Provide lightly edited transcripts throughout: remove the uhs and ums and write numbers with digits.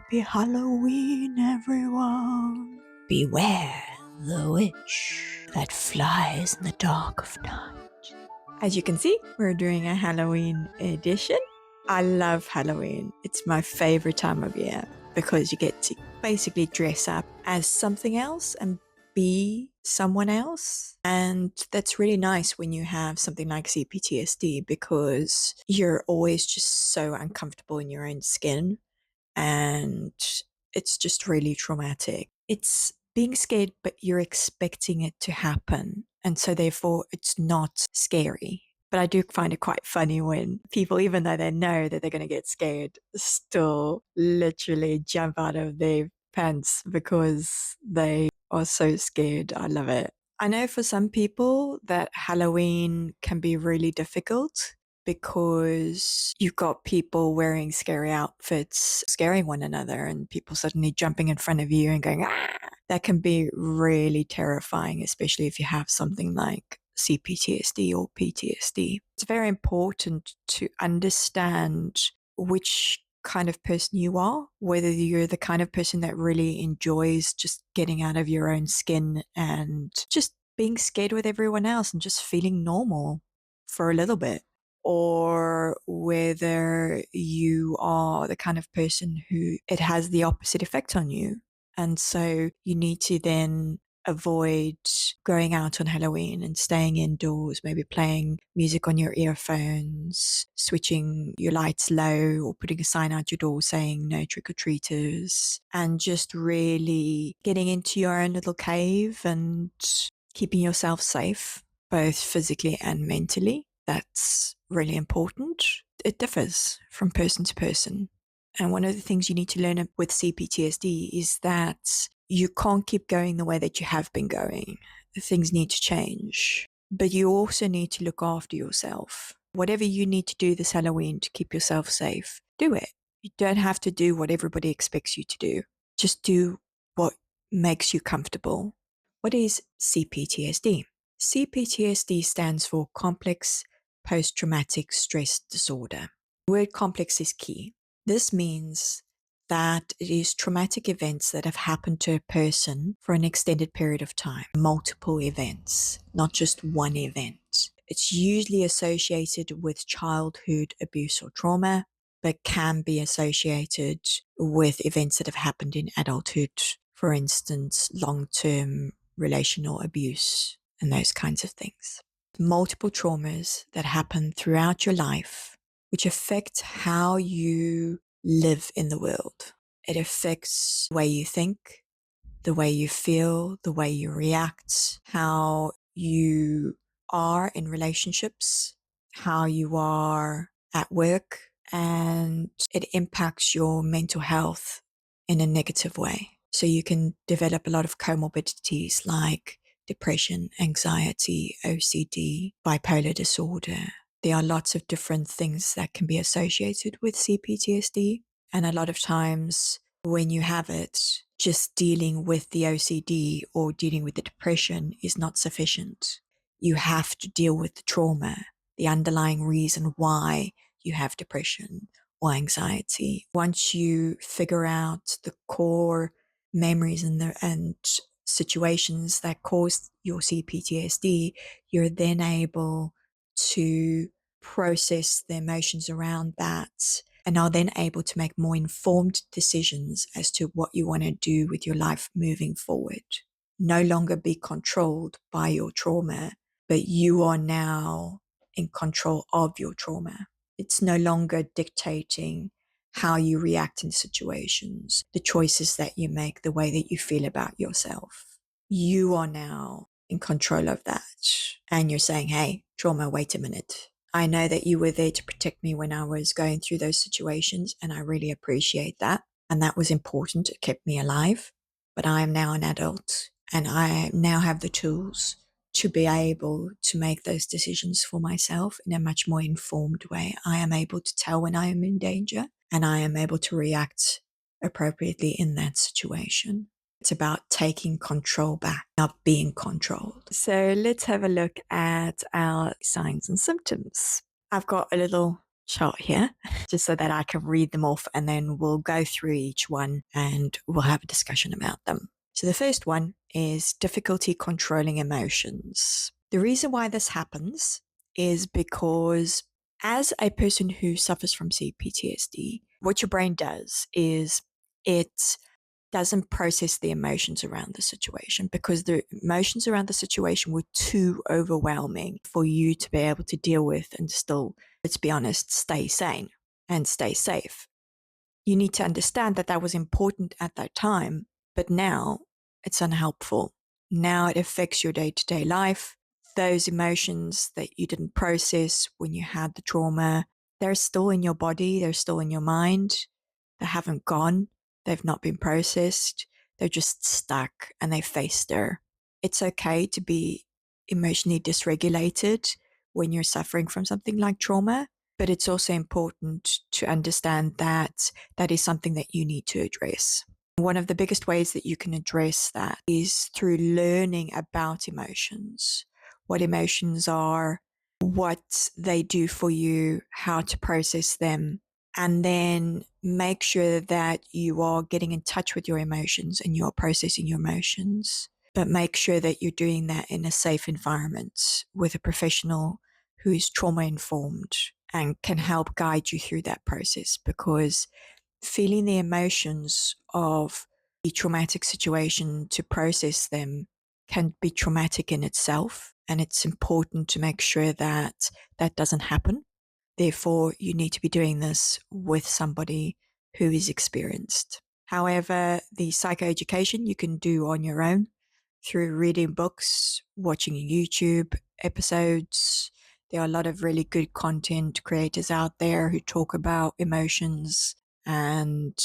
Happy Halloween, everyone! Beware the witch that flies in the dark of night. As you can see, we're doing a Halloween edition. I love Halloween. It's my favorite time of year because you get to basically dress up as something else and be someone else. And that's really nice when you have something like CPTSD because you're always just so uncomfortable in your own skin. And it's just really traumatic. It's being scared, but you're expecting it to happen. And so therefore it's not scary. But I do find it quite funny when people, even though they know that they're going to get scared, still literally jump out of their pants because they are so scared. I love it. I know for some people that Halloween can be really difficult because you've got people wearing scary outfits, scaring one another, and people suddenly jumping in front of you and going, ah! That can be really terrifying, especially if you have something like CPTSD or PTSD. It's very important to understand which kind of person you are, whether you're the kind of person that really enjoys just getting out of your own skin and just being scared with everyone else and just feeling normal for a little bit, or whether you are the kind of person who it has the opposite effect on you. And so you need to then avoid going out on Halloween and staying indoors, maybe playing music on your earphones, switching your lights low, or putting a sign out your door saying no trick-or-treaters, and just really getting into your own little cave and keeping yourself safe, both physically and mentally. That's really important. It differs from person to person. And one of the things you need to learn with CPTSD is that you can't keep going the way that you have been going. Things need to change. But you also need to look after yourself. Whatever you need to do this Halloween to keep yourself safe, do it. You don't have to do what everybody expects you to do. Just do what makes you comfortable. What is CPTSD? CPTSD stands for Complex Post-Traumatic Stress Disorder. The word complex is key. This means that it is traumatic events that have happened to a person for an extended period of time, multiple events, not just one event. It's usually associated with childhood abuse or trauma, but can be associated with events that have happened in adulthood, for instance, long-term relational abuse and those kinds of things. Multiple traumas that happen throughout your life, which affect how you live in the world. It affects the way you think, the way you feel, the way you react, how you are in relationships, how you are at work, and it impacts your mental health in a negative way. So you can develop a lot of comorbidities like depression, anxiety, OCD, bipolar disorder. There are lots of different things that can be associated with CPTSD. And a lot of times when you have it, just dealing with the OCD or dealing with the depression is not sufficient. You have to deal with the trauma, the underlying reason why you have depression or anxiety. Once you figure out the core memories and situations that cause your CPTSD, you're then able to process the emotions around that and are then able to make more informed decisions as to what you want to do with your life moving forward. No longer be controlled by your trauma, but you are now in control of your trauma. It's no longer dictating how you react in situations, the choices that you make, the way that you feel about yourself. You are now in control of that. And you're saying, hey, trauma, wait a minute. I know that you were there to protect me when I was going through those situations, and I really appreciate that. And that was important. It kept me alive. But I am now an adult, and I now have the tools to be able to make those decisions for myself in a much more informed way. I am able to tell when I am in danger, and I am able to react appropriately in that situation. It's about taking control back, not being controlled. So let's have a look at our signs and symptoms. I've got a little short here, just so that I can read them off, and then we'll go through each one and we'll have a discussion about them. So the first one is difficulty controlling emotions. The reason why this happens is because as a person who suffers from CPTSD, what your brain does is it doesn't process the emotions around the situation, because the emotions around the situation were too overwhelming for you to be able to deal with and still, let's be honest, stay sane and stay safe. You need to understand that that was important at that time, but now it's unhelpful. Now it affects your day-to-day life. Those emotions that you didn't process when you had the trauma, they're still in your body, they're still in your mind. They haven't gone. They've not been processed. They're just stuck and they fester. It's okay to be emotionally dysregulated when you're suffering from something like trauma, but it's also important to understand that that is something that you need to address. One of the biggest ways that you can address that is through learning about emotions, what emotions are, what they do for you, how to process them, and then make sure that you are getting in touch with your emotions and you're processing your emotions. But make sure that you're doing that in a safe environment with a professional who is trauma informed and can help guide you through that process, because feeling the emotions of the traumatic situation to process them can be traumatic in itself. And it's important to make sure that that doesn't happen. Therefore, you need to be doing this with somebody who is experienced. However, the psychoeducation you can do on your own through reading books, watching YouTube episodes. There are a lot of really good content creators out there who talk about emotions, and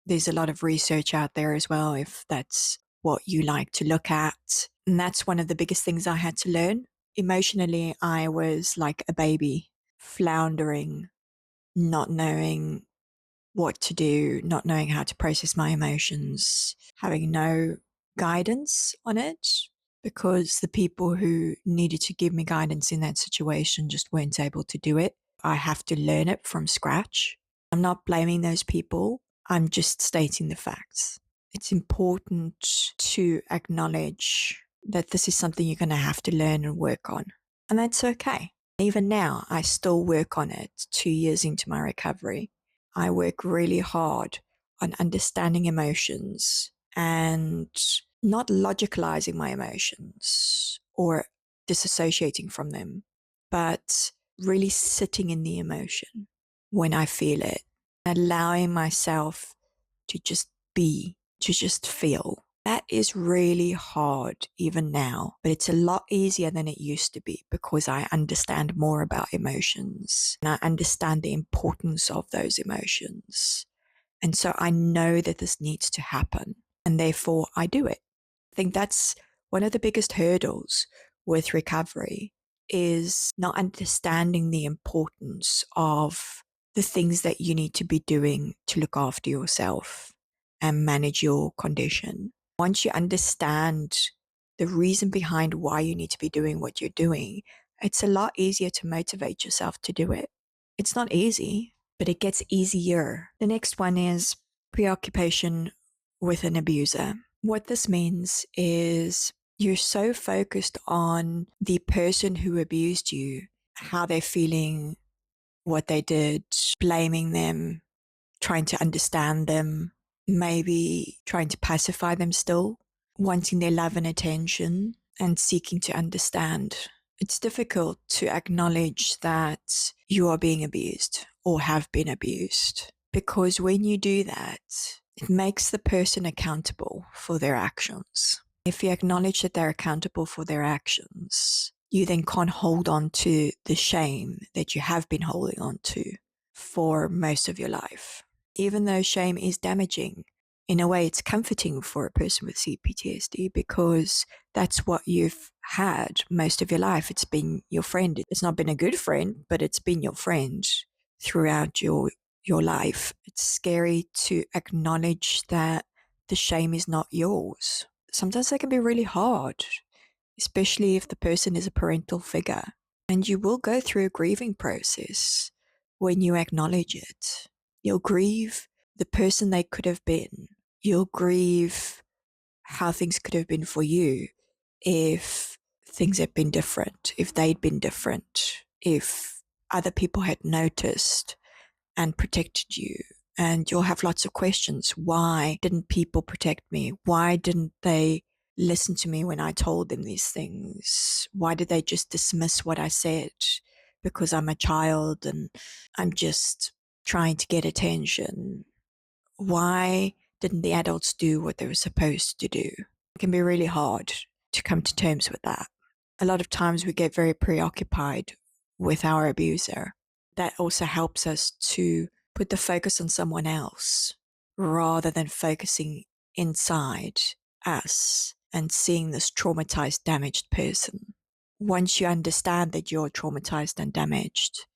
there's a lot of research out there as well if that's what you like to look at. And that's one of the biggest things I had to learn. Emotionally, I was like a baby, floundering, not knowing what to do, not knowing how to process my emotions, having no guidance on it, because the people who needed to give me guidance in that situation just weren't able to do it. I have to learn it from scratch. I'm not blaming those people. I'm just stating the facts. It's important to acknowledge that this is something you're going to have to learn and work on. And that's okay. Even now, I still work on it 2 years into my recovery. I work really hard on understanding emotions and not logicalizing my emotions or disassociating from them, but really sitting in the emotion when I feel it, allowing myself to just be, to just feel. That is really hard even now, but it's a lot easier than it used to be because I understand more about emotions and I understand the importance of those emotions. And so I know that this needs to happen, and therefore I do it. I think that's one of the biggest hurdles with recovery, is not understanding the importance of the things that you need to be doing to look after yourself and manage your condition. Once you understand the reason behind why you need to be doing what you're doing, it's a lot easier to motivate yourself to do it. It's not easy, but it gets easier. The next one is preoccupation with an abuser. What this means is you're so focused on the person who abused you, how they're feeling, what they did, blaming them, trying to understand them, maybe trying to pacify them still, wanting their love and attention, and seeking to understand. It's difficult to acknowledge that you are being abused or have been abused, because when you do that, it makes the person accountable for their actions. If you acknowledge that they're accountable for their actions, you then can't hold on to the shame that you have been holding on to for most of your life. Even though shame is damaging, in a way it's comforting for a person with CPTSD, because that's what you've had most of your life. It's been your friend. It's not been a good friend, but it's been your friend throughout your life. It's scary to acknowledge that the shame is not yours. Sometimes that can be really hard, especially if the person is a parental figure. And you will go through a grieving process when you acknowledge it, you'll grieve the person they could have been. You'll grieve how things could have been for you if things had been different, if they'd been different, if other people had noticed and protected you. And you'll have lots of questions. Why didn't people protect me? Why didn't they listen to me when I told them these things? Why did they just dismiss what I said? Because I'm a child and I'm just trying to get attention. Why didn't the adults do what they were supposed to do? It can be really hard to come to terms with that. A lot of times we get very preoccupied with our abuser. That also helps us to put the focus on someone else rather than focusing inside us and seeing this traumatized, damaged person. Once you understand that you're traumatized and damaged,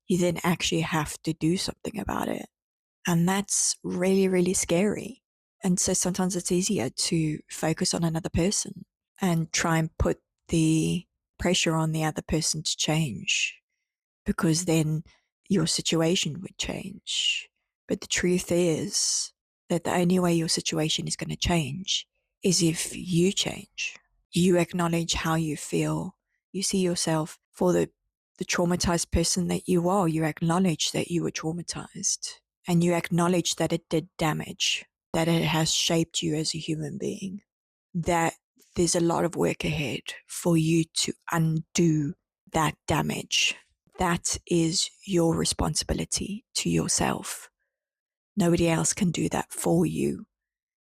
you then actually have to do something about it. And that's really, really scary. And so sometimes it's easier to focus on another person and try and put the pressure on the other person to change, because then your situation would change. But the truth is that the only way your situation is going to change is if you change. You acknowledge how you feel. You see yourself for the traumatized person that you are. You acknowledge that you were traumatized, and you acknowledge that it did damage, that it has shaped you as a human being, that there's a lot of work ahead for you to undo that damage. That is your responsibility to yourself. Nobody else can do that for you.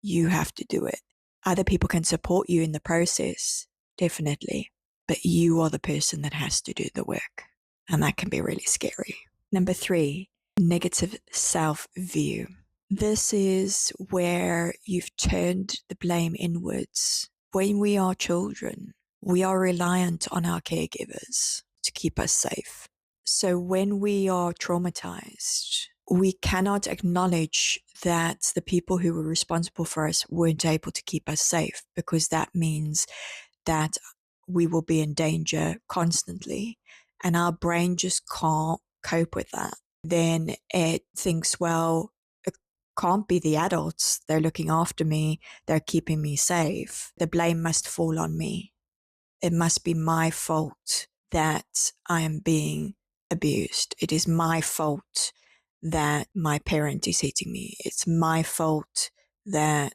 You have to do it. Other people can support you in the process, definitely, but you are the person that has to do the work. And that can be really scary. Number 3, negative self-view. This is where you've turned the blame inwards. When we are children, we are reliant on our caregivers to keep us safe. So when we are traumatized, we cannot acknowledge that the people who were responsible for us weren't able to keep us safe, because that means that we will be in danger constantly, and our brain just can't cope with that. Then it thinks, well, it can't be the adults. They're looking after me. They're keeping me safe. The blame must fall on me. It must be my fault that I am being abused. It is my fault that my parent is hitting me. It's my fault that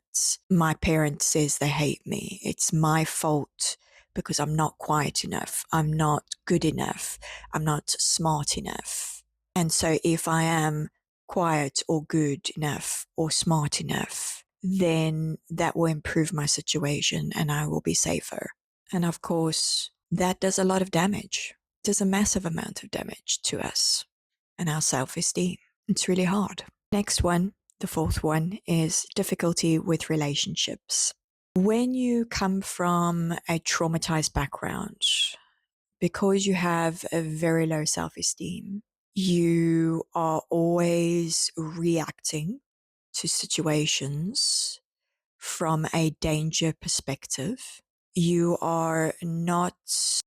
my parent says they hate me. It's my fault because I'm not quiet enough. I'm not good enough. I'm not smart enough. And so if I am quiet or good enough or smart enough, then that will improve my situation and I will be safer. And of course, that does a lot of damage. It does a massive amount of damage to us and our self-esteem. It's really hard. Next one, the 4th one, is difficulty with relationships. When you come from a traumatized background, because you have a very low self-esteem, you are always reacting to situations from a danger perspective. You are not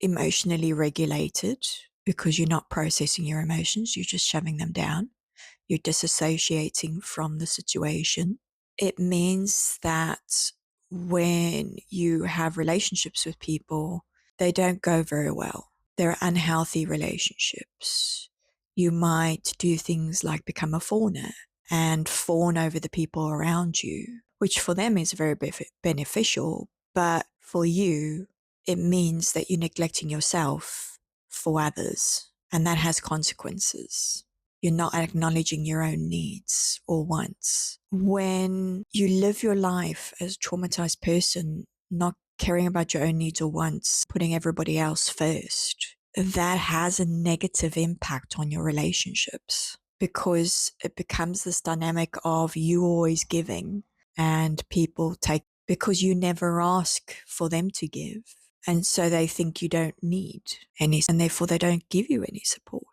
emotionally regulated because you're not processing your emotions. You're just shoving them down. You're disassociating from the situation. It means that when you have relationships with people, they don't go very well. They're unhealthy relationships. You might do things like become a fawner and fawn over the people around you, which for them is very beneficial, but for you, it means that you're neglecting yourself for others, and that has consequences. You're not acknowledging your own needs or wants. When you live your life as a traumatized person, not caring about your own needs or wants, putting everybody else first, that has a negative impact on your relationships, because it becomes this dynamic of you always giving and people take, because you never ask for them to give. And so they think you don't need any, and therefore they don't give you any support.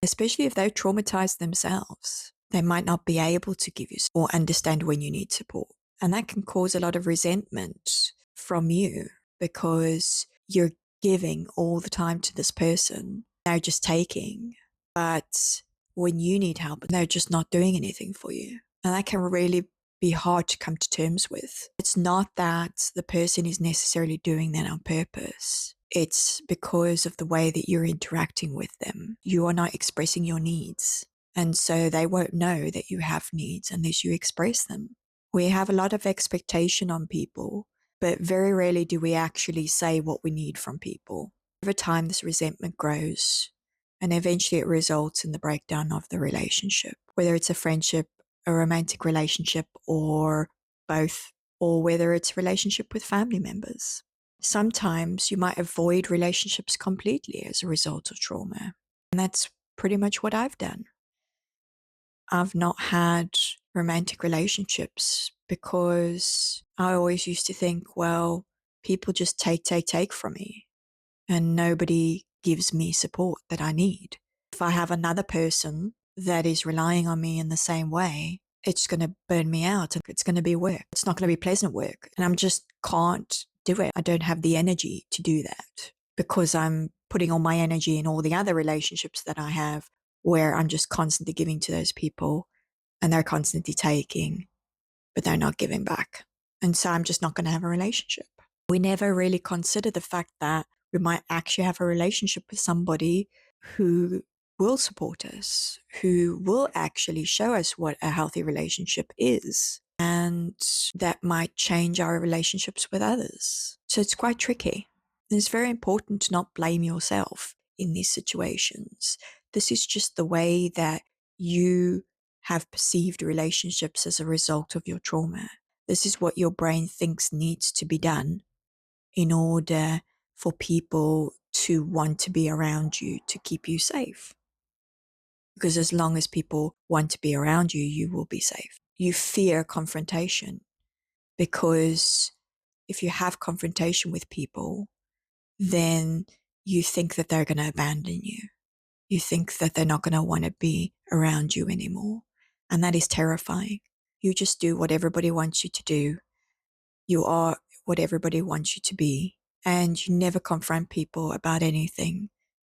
Especially if they're traumatized themselves, they might not be able to give you or understand when you need support. And that can cause a lot of resentment from you, because you're giving all the time to this person. They're just taking. But when you need help and they're just not doing anything for you. And that can really be hard to come to terms with. It's not that the person is necessarily doing that on purpose. It's because of the way that you're interacting with them. You are not expressing your needs. And so they won't know that you have needs unless you express them. We have a lot of expectation on people, but very rarely do we actually say what we need from people. Over time, this resentment grows, and eventually it results in the breakdown of the relationship, whether it's a friendship, a romantic relationship, or both, or whether it's a relationship with family members. Sometimes you might avoid relationships completely as a result of trauma. And that's pretty much what I've done. I've not had romantic relationships because I always used to think, well, people just take from me and nobody gives me support that I need. If I have another person that is relying on me in the same way, it's going to burn me out and it's going to be work. It's not going to be pleasant work. And I'm just can't do it. I don't have the energy to do that because I'm putting all my energy in all the other relationships that I have where I'm just constantly giving to those people and they're constantly taking, but they're not giving back. And so I'm just not going to have a relationship. We never really consider the fact that we might actually have a relationship with somebody who will support us, who will actually show us what a healthy relationship is. And that might change our relationships with others. So it's quite tricky. And it's very important to not blame yourself in these situations. This is just the way that you have perceived relationships as a result of your trauma. This is what your brain thinks needs to be done in order for people to want to be around you to keep you safe. Because as long as people want to be around you, you will be safe. You fear confrontation because if you have confrontation with people, then you think that they're going to abandon you. You think that they're not going to want to be around you anymore. And that is terrifying. You just do what everybody wants you to do. You are what everybody wants you to be. And you never confront people about anything.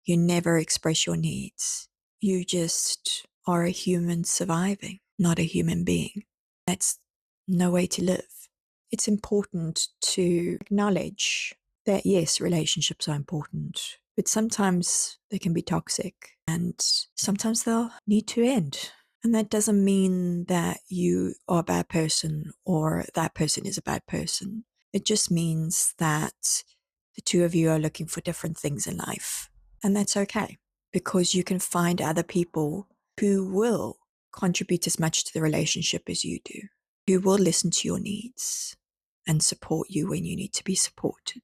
You never express your needs. You just are a human surviving, not a human being. That's no way to live. It's important to acknowledge that, yes, relationships are important, but sometimes they can be toxic and sometimes they'll need to end. And that doesn't mean that you are a bad person or that person is a bad person. It just means that the two of you are looking for different things in life. And that's okay because you can find other people who will contribute as much to the relationship as you do, who will listen to your needs and support you when you need to be supported.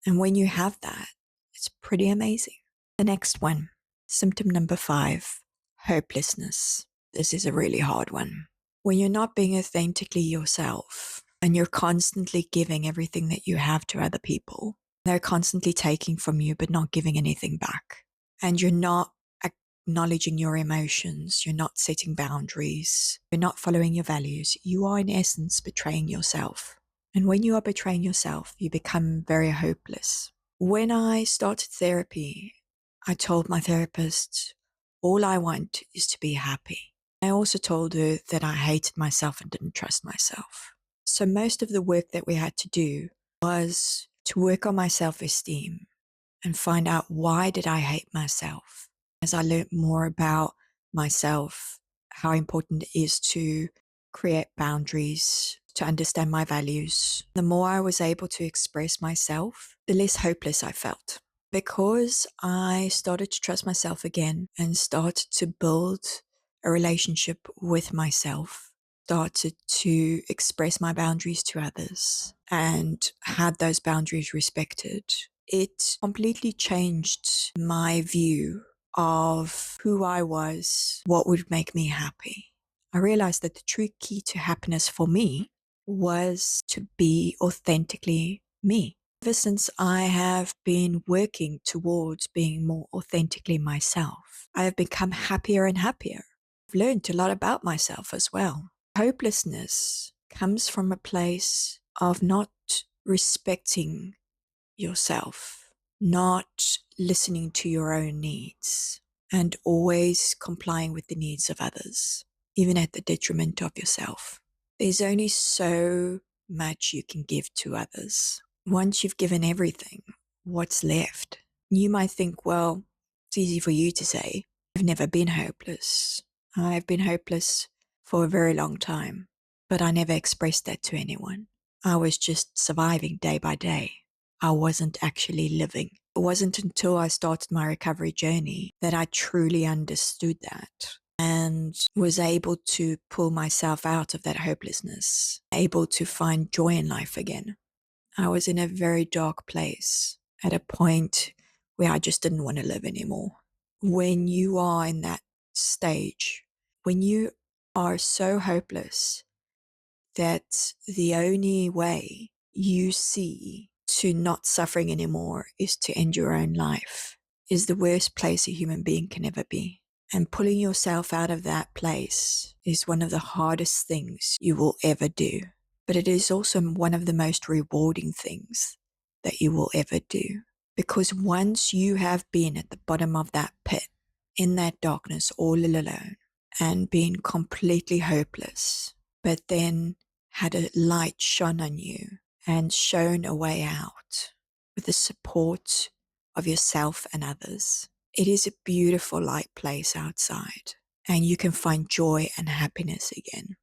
And when you have that, it's pretty amazing. The next one, symptom number 5, hopelessness. This is a really hard one. When you're not being authentically yourself and you're constantly giving everything that you have to other people, they're constantly taking from you but not giving anything back. And you're not acknowledging your emotions, you're not setting boundaries, you're not following your values. You are in essence betraying yourself. And when you are betraying yourself, you become very hopeless. When I started therapy, I told my therapist, all I want is to be happy. I also told her that I hated myself and didn't trust myself. So most of the work that we had to do was to work on my self-esteem and find out why did I hate myself. As I learned more about myself, how important it is to create boundaries, to understand my values, the more I was able to express myself, the less hopeless I felt. Because I started to trust myself again and started to build a relationship with myself, started to express my boundaries to others and had those boundaries respected, it completely changed my view of who I was, what would make me happy. I realized that the true key to happiness for me was to be authentically me. Ever since I have been working towards being more authentically myself, I have become happier and happier. I've learned a lot about myself as well. Hopelessness comes from a place of not respecting yourself, not listening to your own needs. and always complying with the needs of others, even at the detriment of yourself. There's only so much you can give to others. Once you've given everything, what's left? You might think, well, it's easy for you to say. I've never been hopeless. I've been hopeless for a very long time, but I never expressed that to anyone. I was just surviving day by day. I wasn't actually living. It wasn't until I started my recovery journey that I truly understood that and was able to pull myself out of that hopelessness, able to find joy in life again. I was in a very dark place at a point where I just didn't want to live anymore. When you are in that stage, when you are so hopeless that the only way you see to not suffering anymore is to end your own life, is the worst place a human being can ever be. And pulling yourself out of that place is one of the hardest things you will ever do. But it is also one of the most rewarding things that you will ever do. Because once you have been at the bottom of that pit, in that darkness, all alone, and been completely hopeless, but then had a light shone on you and shown a way out with the support of yourself and others. It is a beautiful light place outside, and you can find joy and happiness again.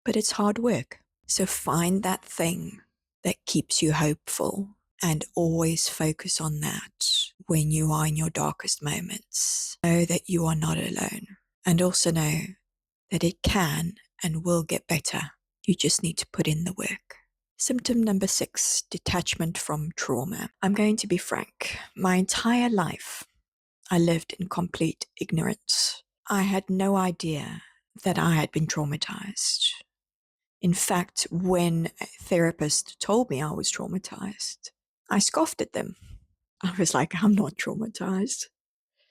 But it's hard work. So find that thing that keeps you hopeful and always focus on that when you are in your darkest moments. Know that you are not alone, and also know that it can and will get better. You just need to put in the work. Symptom number 6, detachment from trauma. I'm going to be frank. My entire life, I lived in complete ignorance. I had no idea that I had been traumatized. In fact, when a therapist told me I was traumatized, I scoffed at them. I was like, I'm not traumatized.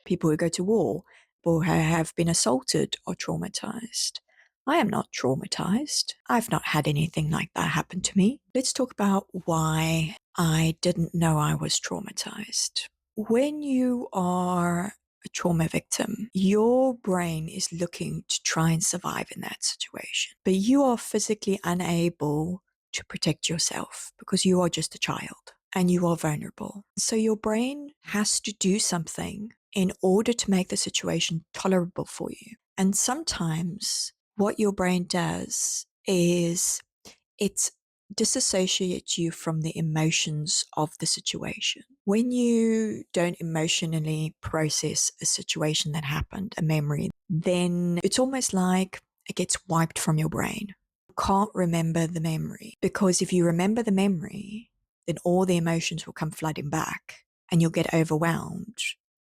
People who go to war or have been assaulted are traumatized. I am not traumatized. I've not had anything like that happen to me. Let's talk about why I didn't know I was traumatized. When you are a trauma victim, your brain is looking to try and survive in that situation, but you are physically unable to protect yourself because you are just a child and you are vulnerable. So your brain has to do something in order to make the situation tolerable for you. And sometimes what your brain does is it disassociates you from the emotions of the situation. When you don't emotionally process a situation that happened, a memory, then it's almost like it gets wiped from your brain. You can't remember the memory, because if you remember the memory, then all the emotions will come flooding back and you'll get overwhelmed,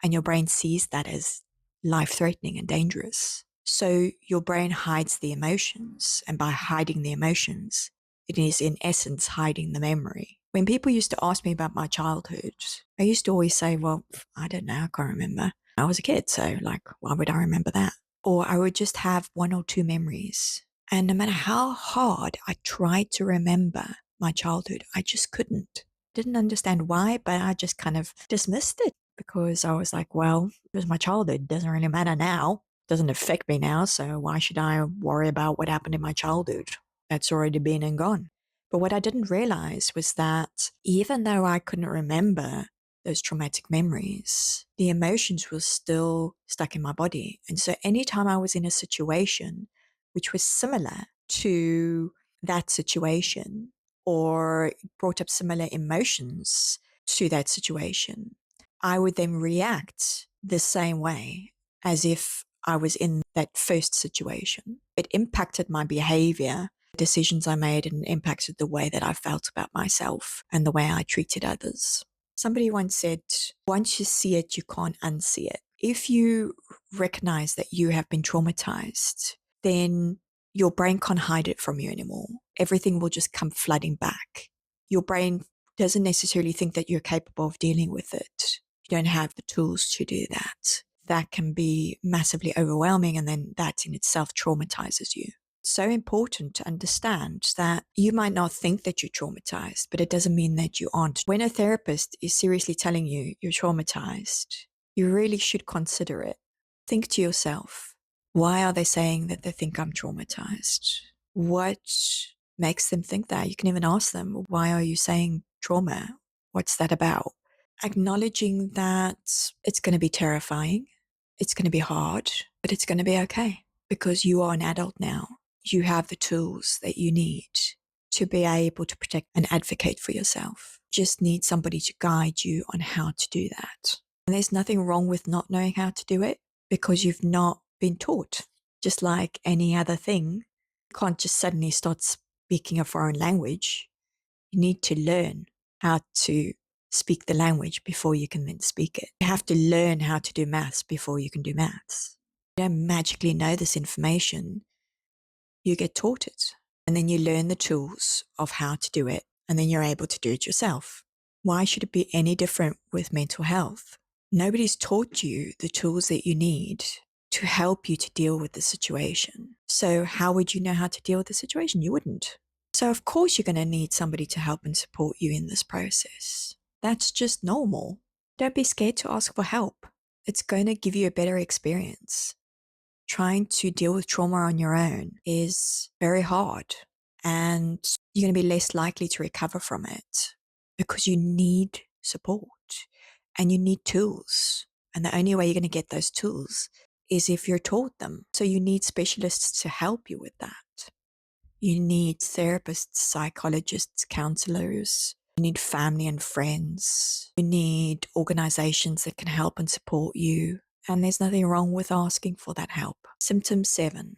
and your brain sees that as life-threatening and dangerous. So your brain hides the emotions, and by hiding the emotions, it is in essence hiding the memory. When people used to ask me about my childhood, I used to always say, well, I don't know, I can't remember. I was a kid, so like, why would I remember that? Or I would just have 1 or 2 memories. And no matter how hard I tried to remember my childhood, I just couldn't. Didn't understand why, but I just kind of dismissed it because I was like, well, it was my childhood. It doesn't really matter now. It doesn't affect me now. So why should I worry about what happened in my childhood? That's already been and gone. But what I didn't realize was that even though I couldn't remember those traumatic memories, the emotions were still stuck in my body. And so anytime I was in a situation which was similar to that situation or brought up similar emotions to that situation, I would then react the same way as if I was in that first situation. It impacted my behavior, the decisions I made, and impacted the way that I felt about myself and the way I treated others. Somebody once said, once you see it, you can't unsee it. If you recognize that you have been traumatized, then your brain can't hide it from you anymore. Everything will just come flooding back. Your brain doesn't necessarily think that you're capable of dealing with it. You don't have the tools to do that. That can be massively overwhelming, and then that in itself traumatizes you. It's so important to understand that you might not think that you're traumatized, but it doesn't mean that you aren't. When a therapist is seriously telling you you're traumatized, you really should consider it. think to yourself, why are they saying that they think I'm traumatized? What makes them think that? You can even ask them, why are you saying trauma? What's that about? Acknowledging that it's going to be terrifying, it's going to be hard, but it's going to be okay because you are an adult now. You have the tools that you need to be able to protect and advocate for yourself. Just need somebody to guide you on how to do that. And there's nothing wrong with not knowing how to do it because you've not been taught. Just like any other thing, you can't just suddenly start speaking a foreign language. You need to learn how to speak the language before you can then speak it. You have to learn how to do maths before you can do maths. You don't magically know this information. You get taught it. And then you learn the tools of how to do it. And then you're able to do it yourself. Why should it be any different with mental health? Nobody's taught you the tools that you need to help you to deal with the situation. So how would you know how to deal with the situation? You wouldn't. So of course you're going to need somebody to help and support you in this process. That's just normal. Don't be scared to ask for help. It's going to give you a better experience. Trying to deal with trauma on your own is very hard, and you're going to be less likely to recover from it because you need support and you need tools. And the only way you're going to get those tools is if you're taught them. So you need specialists to help you with that. You need therapists, psychologists, counselors. You need family and friends. You need organizations that can help and support you. And there's nothing wrong with asking for that help. Symptom 7,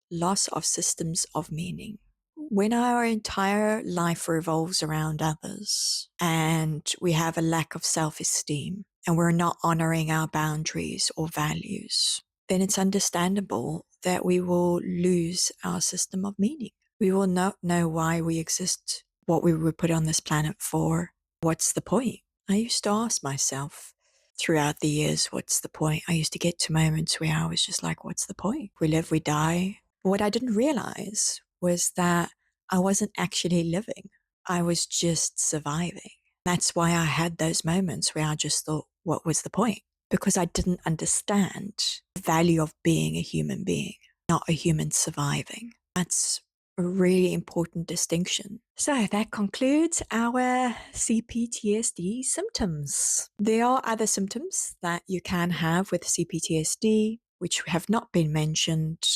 loss of systems of meaning. When our entire life revolves around others and we have a lack of self-esteem and we're not honoring our boundaries or values, then it's understandable that we will lose our system of meaning. We will not know why we exist, what we were put on this planet for. What's the point? I used to ask myself throughout the years, what's the point? I used to get to moments where I was just like, what's the point? We live, we die. But what I didn't realize was that I wasn't actually living. I was just surviving. That's why I had those moments where I just thought, what was the point? Because I didn't understand the value of being a human being, not a human surviving. That's a really important distinction. So that concludes our CPTSD symptoms. There are other symptoms that you can have with CPTSD, which have not been mentioned,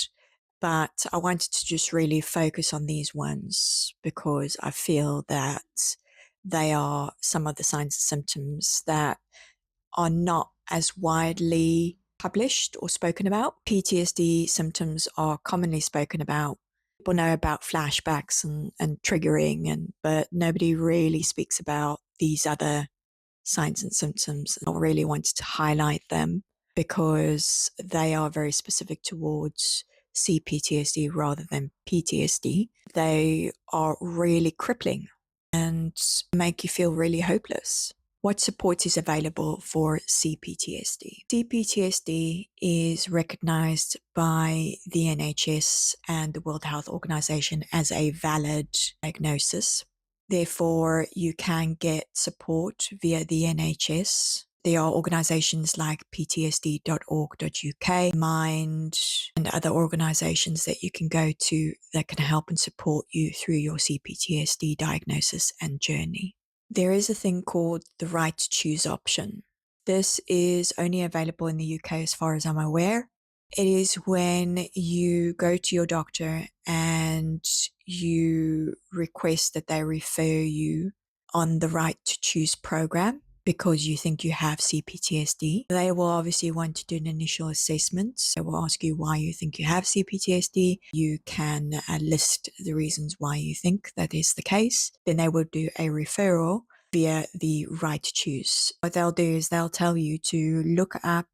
but I wanted to just really focus on these ones because I feel that they are some of the signs and symptoms that are not as widely published or spoken about. PTSD symptoms are commonly spoken about. People know about flashbacks and triggering, but nobody really speaks about these other signs and symptoms. I really wanted to highlight them because they are very specific towards CPTSD rather than PTSD. They are really crippling and make you feel really hopeless. What support is available for CPTSD? CPTSD is recognized by the NHS and the World Health Organization as a valid diagnosis. Therefore, you can get support via the NHS. There are organizations like ptsd.org.uk, Mind, and other organizations that you can go to that can help and support you through your CPTSD diagnosis and journey. There is a thing called the right to choose option. This is only available in the UK as far as I'm aware. It is when you go to your doctor and you request that they refer you on the right to choose program because you think you have CPTSD. They will obviously want to do an initial assessment. They will ask you why you think you have CPTSD. You can list the reasons why you think that is the case. Then they will do a referral via the right to choose. What they'll do is they'll tell you to look up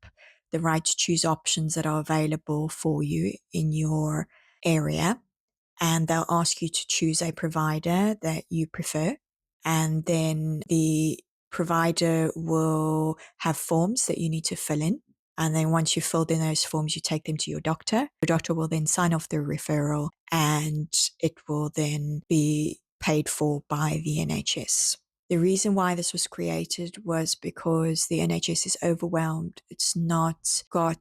the right to choose options that are available for you in your area, and they'll ask you to choose a provider that you prefer, and then the provider will have forms that you need to fill in, and then once you've filled in those forms, you take them to your doctor. Your doctor will then sign off the referral, and it will then be paid for by the NHS. The reason why this was created was because the NHS is overwhelmed. It's not got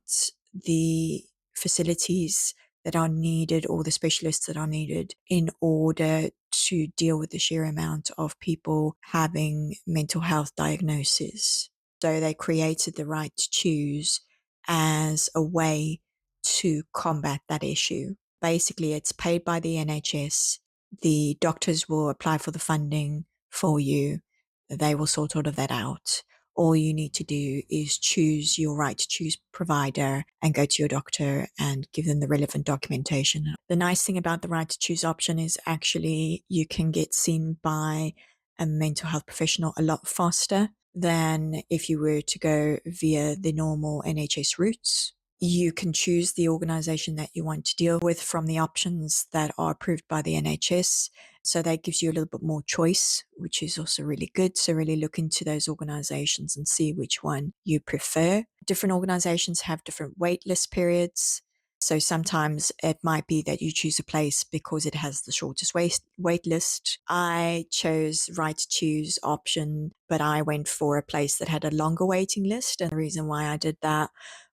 the facilities that are needed or the specialists that are needed in order to deal with the sheer amount of people having mental health diagnoses. So they created the right to choose as a way to combat that issue. Basically, it's paid by the NHS. The doctors will apply for the funding for you. They will sort all of that out. All you need to do is choose your right to choose provider and go to your doctor and give them the relevant documentation. The nice thing about the right to choose option is actually you can get seen by a mental health professional a lot faster than if you were to go via the normal NHS routes. You can choose the organization that you want to deal with from the options that are approved by the NHS. So that gives you a little bit more choice, which is also really good. So really look into those organizations and see which one you prefer. Different organizations have different wait list periods. So sometimes it might be that you choose a place because it has the shortest wait list. I chose right to choose option, but I went for a place that had a longer waiting list. And the reason why I did that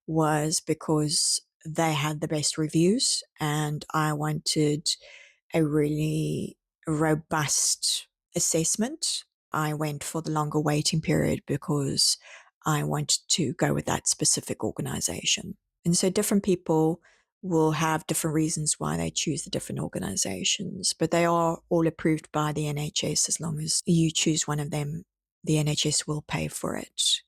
was because they had the best reviews and I wanted a really robust assessment. I went for the longer waiting period because I wanted to go with that specific organization. And so different people will have different reasons why they choose the different organizations, but they are all approved by the NHS. As long as you choose one of them, the NHS will pay for it.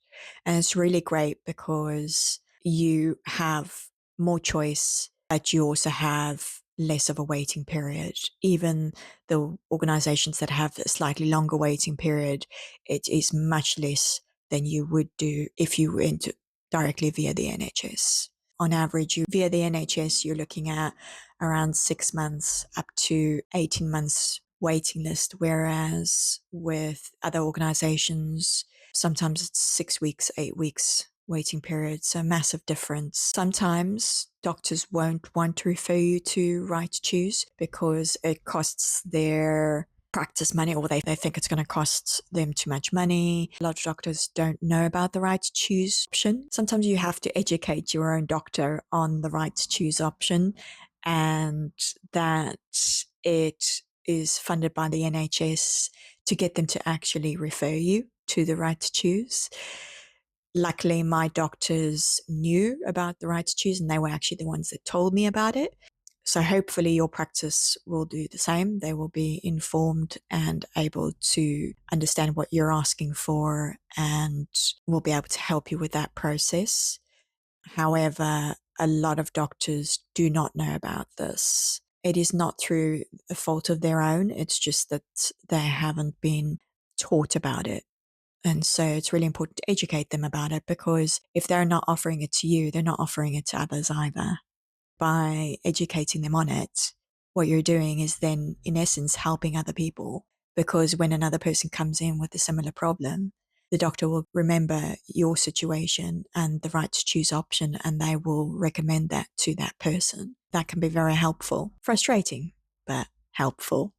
And it's really great because you have more choice, but you also have less of a waiting period. Even the organizations that have a slightly longer waiting period, it is much less than you would do if you went directly via the NHS. On average, via the NHS, you're looking at around 6 months up to 18 months waiting list, whereas with other organizations, sometimes it's 6 weeks, 8 weeks waiting period. So massive difference. Sometimes doctors won't want to refer you to right to choose because it costs their practice money, or they think it's going to cost them too much money. A lot of doctors don't know about the right to choose option. Sometimes you have to educate your own doctor on the right to choose option and that it is funded by the NHS to get them to actually refer you to the right to choose. Luckily, my doctors knew about the right to choose and they were actually the ones that told me about it. So hopefully your practice will do the same. They will be informed and able to understand what you're asking for and will be able to help you with that process. However, a lot of doctors do not know about this. It is not through a fault of their own. It's just that they haven't been taught about it. And so it's really important to educate them about it because if they're not offering it to you, they're not offering it to others either. By educating them on it, what you're doing is then, in essence, helping other people because when another person comes in with a similar problem, the doctor will remember your situation and the right to choose option and they will recommend that to that person. That can be very helpful. Frustrating, but helpful.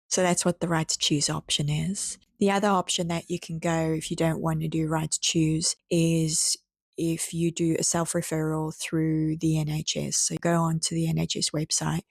So that's what the right to choose option is. The other option that you can go if you don't want to do right to choose is if you do a self-referral through the NHS. So go onto the NHS website,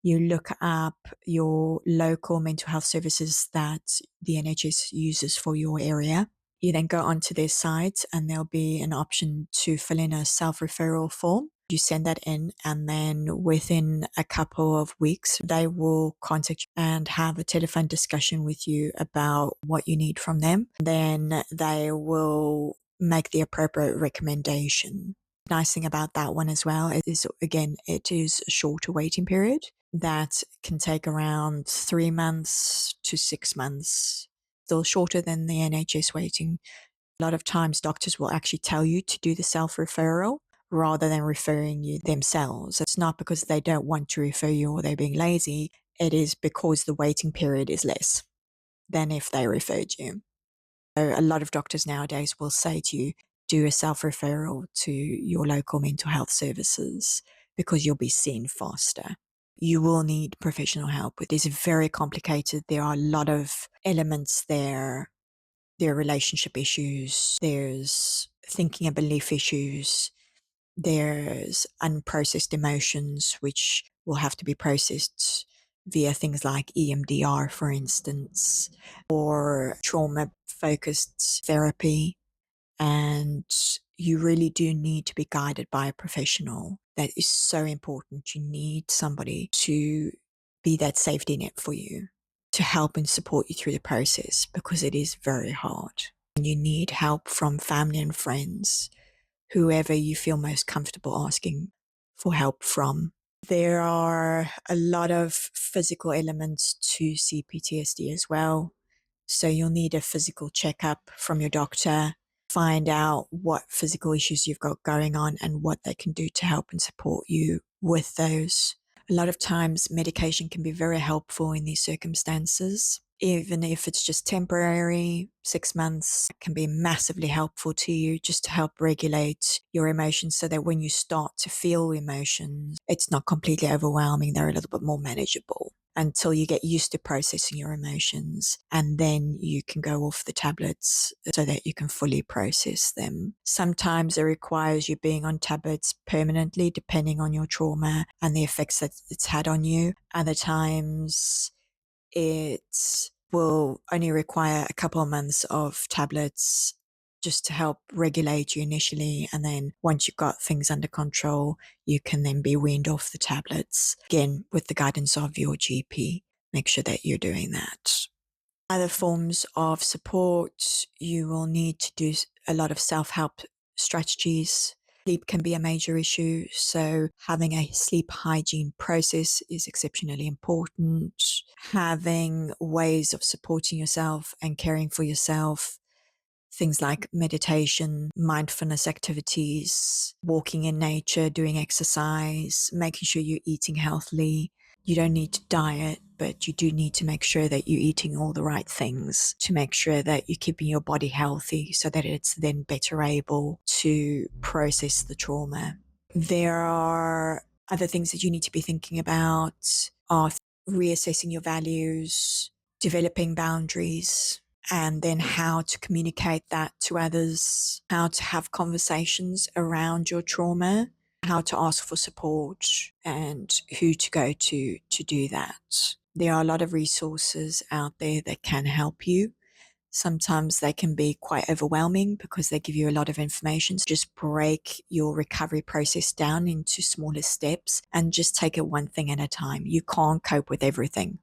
you look up your local mental health services that the NHS uses for your area. You then go onto their site and there'll be an option to fill in a self-referral form. You send that in and then within a couple of weeks, they will contact you and have a telephone discussion with you about what you need from them. Then they will make the appropriate recommendation. Nice thing about that one as well is, again, it is a shorter waiting period that can take around 3 months to 6 months, still shorter than the NHS waiting. A lot of times doctors will actually tell you to do the self-referral rather than referring you themselves. It's not because they don't want to refer you or they're being lazy. It is because the waiting period is less than if they referred you. So a lot of doctors nowadays will say to you, do a self-referral to your local mental health services because you'll be seen faster. You will need professional help. It is very complicated. There are a lot of elements there. There are relationship issues. There's thinking and belief issues. There's unprocessed emotions, which will have to be processed via things like EMDR, for instance, or trauma-focused therapy. And you really do need to be guided by a professional. That is so important. You need somebody to be that safety net for you, to help and support you through the process, because it is very hard. And you need help from family and friends, whoever you feel most comfortable asking for help from. There are a lot of physical elements to CPTSD as well. So you'll need a physical checkup from your doctor, find out what physical issues you've got going on and what they can do to help and support you with those. A lot of times medication can be very helpful in these circumstances. Even if it's just temporary, 6 months can be massively helpful to you, just to help regulate your emotions, so that when you start to feel emotions, it's not completely overwhelming. They're a little bit more manageable until you get used to processing your emotions. And then you can go off the tablets so that you can fully process them. Sometimes it requires you being on tablets permanently, depending on your trauma and the effects that it's had on you. Other times it will only require a couple of months of tablets just to help regulate you initially. And then once you've got things under control, you can then be weaned off the tablets. Again, with the guidance of your GP, make sure that you're doing that. Other forms of support, you will need to do a lot of self-help strategies. Sleep can be a major issue, so having a sleep hygiene process is exceptionally important. Having ways of supporting yourself and caring for yourself, things like meditation, mindfulness activities, walking in nature, doing exercise, making sure you're eating healthily. You don't need to diet, but you do need to make sure that you're eating all the right things to make sure that you're keeping your body healthy, so that it's then better able to process the trauma. There are other things that you need to be thinking about, are reassessing your values, developing boundaries, and then how to communicate that to others, how to have conversations around your trauma, how to ask for support, and who to go to do that. There are a lot of resources out there that can help you. Sometimes they can be quite overwhelming because they give you a lot of information. So just break your recovery process down into smaller steps and just take it one thing at a time. You can't cope with everything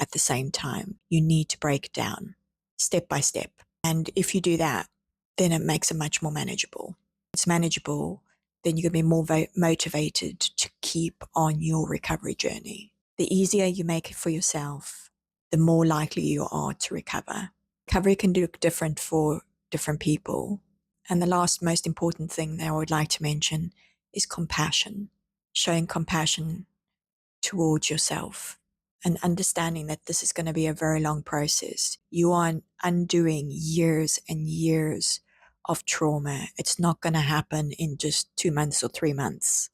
at the same time. You need to break it down step by step. And if you do that, then it makes it much more manageable. It's manageable, then you're going to be more motivated to keep on your recovery journey. The easier you make it for yourself, the more likely you are to recover. Recovery can look different for different people. And the last most important thing that I would like to mention is compassion. Showing compassion towards yourself and understanding that this is going to be a very long process. You are undoing years and years of trauma. It's not going to happen in just 2 months or 3 months.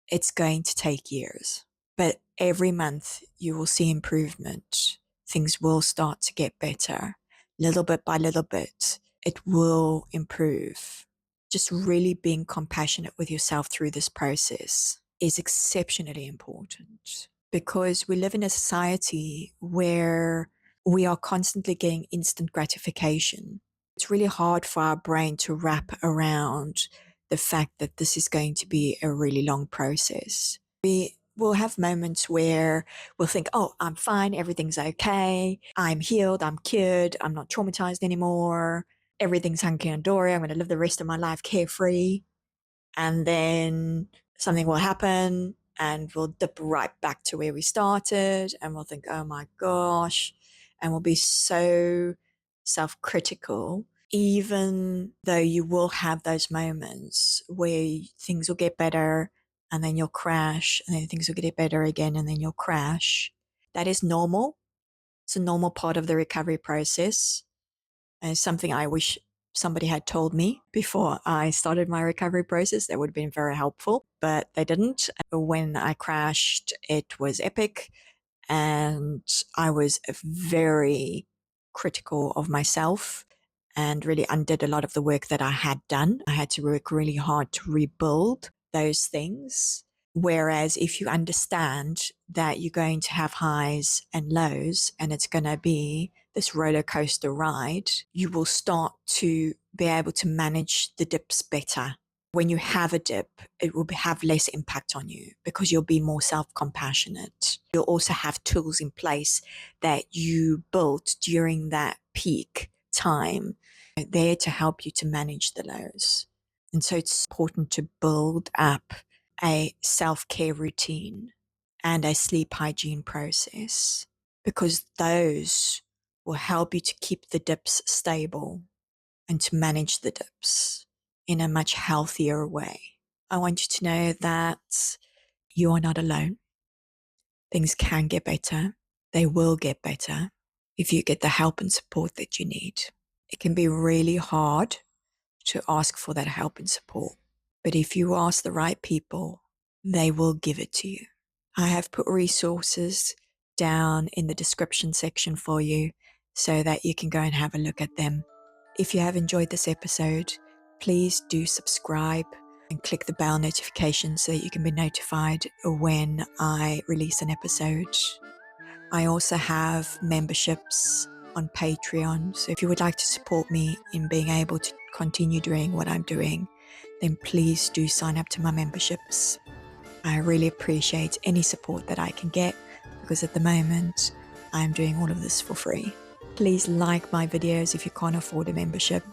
It's going to take years. But every month you will see improvement. Things will start to get better. Little bit by little bit, it will improve. Just really being compassionate with yourself through this process is exceptionally important, because we live in a society where we are constantly getting instant gratification. It's really hard for our brain to wrap around the fact that this is going to be a really long process. We will have moments where we'll think, oh, I'm fine, everything's okay, I'm healed, I'm cured, I'm not traumatized anymore, everything's hunky-dory, I'm going to live the rest of my life carefree. And then something will happen and we'll dip right back to where we started, and we'll think, oh my gosh, and we'll be so self-critical, even though you will have those moments where things will get better and then you'll crash, and then things will get better again and then you'll crash. That is normal. It's a normal part of the recovery process. And it's something I wish somebody had told me before I started my recovery process. That would have been very helpful, but they didn't. When I crashed, it was epic, and I was very critical of myself and really undid a lot of the work that I had done. I had to work really hard to rebuild those things. Whereas if you understand that you're going to have highs and lows and it's going to be this roller coaster ride, you will start to be able to manage the dips better. When you have a dip, it will have less impact on you because you'll be more self-compassionate. You'll also have tools in place that you built during that peak time there to help you to manage the lows. And so it's important to build up a self-care routine and a sleep hygiene process, because those will help you to keep the dips stable and to manage the dips in a much healthier way. I want you to know that you are not alone. Things can get better. They will get better if you get the help and support that you need. It can be really hard to ask for that help and support, but if you ask the right people, they will give it to you. I have put resources down in the description section for you so that you can go and have a look at them. If you have enjoyed this episode, please do subscribe and click the bell notification so that you can be notified when I release an episode. I also have memberships on Patreon, so if you would like to support me in being able to continue doing what I'm doing, then please do sign up to my memberships. I really appreciate any support that I can get, because at the moment I'm doing all of this for free. Please like my videos if you can't afford a membership.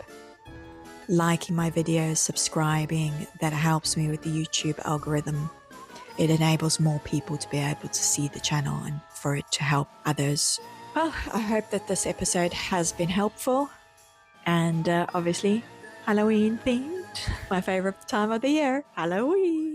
Liking my videos, subscribing, that helps me with the YouTube algorithm. It enables more people to be able to see the channel and for it to help others. Well, I hope that this episode has been helpful and obviously Halloween themed. My favorite time of the year, Halloween.